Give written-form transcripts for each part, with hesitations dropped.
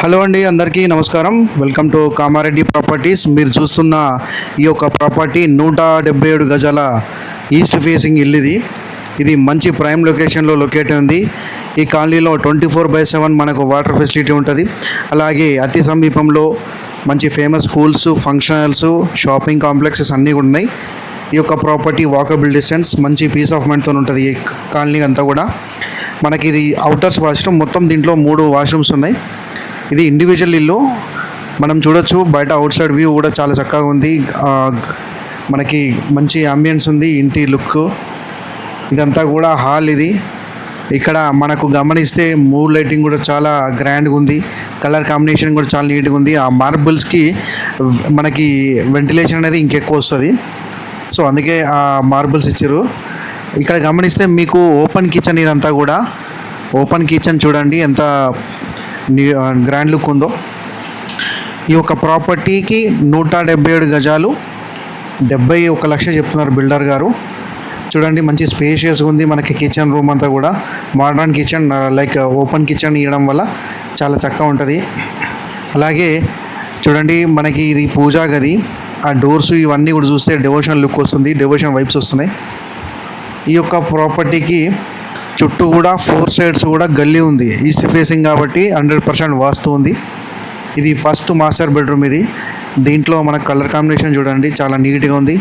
Hello అండి, అందరికీ నమస్కారం. Welcome to Kamareddy properties. మీరు చూస్తున్న ఈ యొక్క ప్రాపర్టీ 177 గజాల ఈస్ట్ ఫేసింగ్ ఇల్లు. ఇది మంచి ప్రైమ్ లొకేషన్లో లొకేట్ ఉంది. ఈ కాలనీలో 24/7 మనకు వాటర్ ఫెసిలిటీ ఉంటుంది. అలాగే అతి సమీపంలో మంచి famous schools, function halls, shopping complexes అన్నీ కూడా ఉన్నాయి. ఈ యొక్క ప్రాపర్టీ వాకబుల్ డిస్టెన్స్, మంచి పీస్ ఆఫ్ మైండ్తో ఉంటుంది. ఈ కాలనీ అంతా కూడా మనకి ఇది అవుటర్స్ వాష్రూమ్, మొత్తం దీంట్లో 3 వాష్రూమ్స్ ఉన్నాయి. ఇది ఇండివిజువల్ ఇల్లు. మనం చూడొచ్చు, బయట అవుట్ సైడ్ వ్యూ కూడా చాలా చక్కగా ఉంది. మనకి మంచి అంబియన్స్ ఉంది. ఇంటి లుక్ ఇదంతా కూడా హాల్. ఇది ఇక్కడ మనకు గమనిస్తే మూడ్ లైటింగ్ కూడా చాలా గ్రాండ్గా ఉంది. కలర్ కాంబినేషన్ కూడా చాలా నీట్గా ఉంది. ఆ మార్బుల్స్కి మనకి వెంటిలేషన్ అనేది ఇంకెక్కువ వస్తుంది. సో అందుకే ఆ మార్బుల్స్ ఇచ్చారు. ఇక్కడ గమనిస్తే మీకు ఓపెన్ కిచెన్, ఇదంతా కూడా ఓపెన్ కిచెన్ చూడండి ఎంత గ్రాండ్ లుక్ ఉందో. ఈ యొక్క ప్రాపర్టీకి 177 గజాలు 71 లక్షలు చెప్తున్నారు బిల్డర్ గారు. చూడండి, మంచి స్పేషియస్గా ఉంది. మనకి కిచెన్ రూమ్ అంతా కూడా modern kitchen, like open kitchen ఇవ్వడం వల్ల చాలా చక్కగా ఉంటుంది. అలాగే చూడండి, మనకి ఇది పూజా గది. ఆ డోర్స్ ఇవన్నీ కూడా చూస్తే డివోషనల్ లుక్ వస్తుంది, డివోషన్ వైబ్స్ వస్తున్నాయి. ఈ యొక్క ప్రాపర్టీకి చుట్టూ కూడా 4 సైడ్స్ కూడా గల్లీ ఉంది. ఈస్ట్ ఫేసింగ్ కాబట్టి 100% వాస్తు ఉంది. ఇది ఫస్ట్ మాస్టర్ బెడ్రూమ్. ఇది దీంట్లో మన కలర్ కాంబినేషన్ చూడండి, చాలా నీట్గా ఉంది.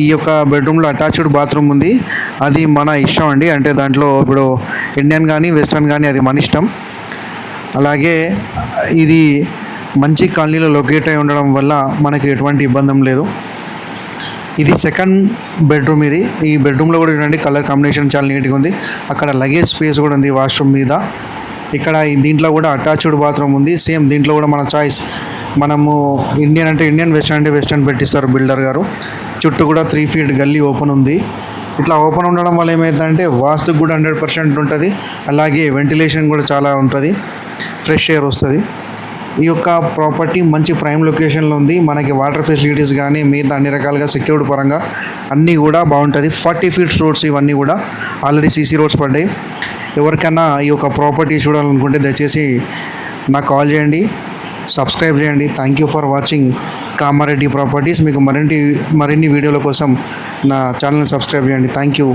ఈ యొక్క బెడ్రూమ్లో అటాచ్డ్ బాత్రూమ్ ఉంది. అది మన ఇష్టం అండి, అంటే దాంట్లో ఇప్పుడు ఇండియన్ కానీ వెస్ట్రన్ కానీ అది మన ఇష్టం. అలాగే ఇది మంచి కాలనీలో లొకేట్ అయి ఉండడం వల్ల మనకి ఎటువంటి ఇబ్బంది లేదు. ఇది సెకండ్ బెడ్రూమ్. ఈ బెడ్రూమ్లో కూడా చూడండి, కలర్ కాంబినేషన్ చాలా నీట్గా ఉంది. అక్కడ లగేజ్ స్పేస్ కూడా ఉంది వాష్రూమ్ మీద. ఇక్కడ దీంట్లో కూడా అటాచ్డ్ బాత్రూమ్ ఉంది. సేమ్ దీంట్లో కూడా మన చాయిస్, మనము ఇండియన్ అంటే ఇండియన్, వెస్టర్న్ అంటే వెస్టర్న్ పెట్టిస్తారు బిల్డర్ గారు. చుట్టూ కూడా 3 ఫీట్ గల్లీ ఓపెన్ ఉంది. ఇట్లా ఓపెన్ ఉండడం వల్ల ఏమవుతుందంటే వాస్తుకు కూడా 100% ఉంటుంది. అలాగే వెంటిలేషన్ కూడా చాలా ఉంటుంది, ఫ్రెష్ ఎయిర్ వస్తుంది. ఈ యొక్క ప్రాపర్టీ మంచి ప్రైమ్ లొకేషన్లో ఉంది. మనకి వాటర్ ఫెసిలిటీస్ కానీ మిగతా అన్ని రకాలుగా సెక్యూరిటీ పరంగా అన్నీ కూడా బాగుంటుంది. 40 ఫీట్ రోడ్స్ ఇవన్నీ కూడా ఆల్రెడీ సీసీ రోడ్స్ పడ్డాయి. ఎవరికైనా ఈ యొక్క ప్రాపర్టీ చూడాలనుకుంటే దయచేసి నాకు కాల్ చేయండి, సబ్స్క్రైబ్ చేయండి. Thank you for watching Kamareddy properties. మీకు మరిన్ని వీడియోల కోసం నా ఛానల్ని సబ్స్క్రైబ్ చేయండి. Thank you.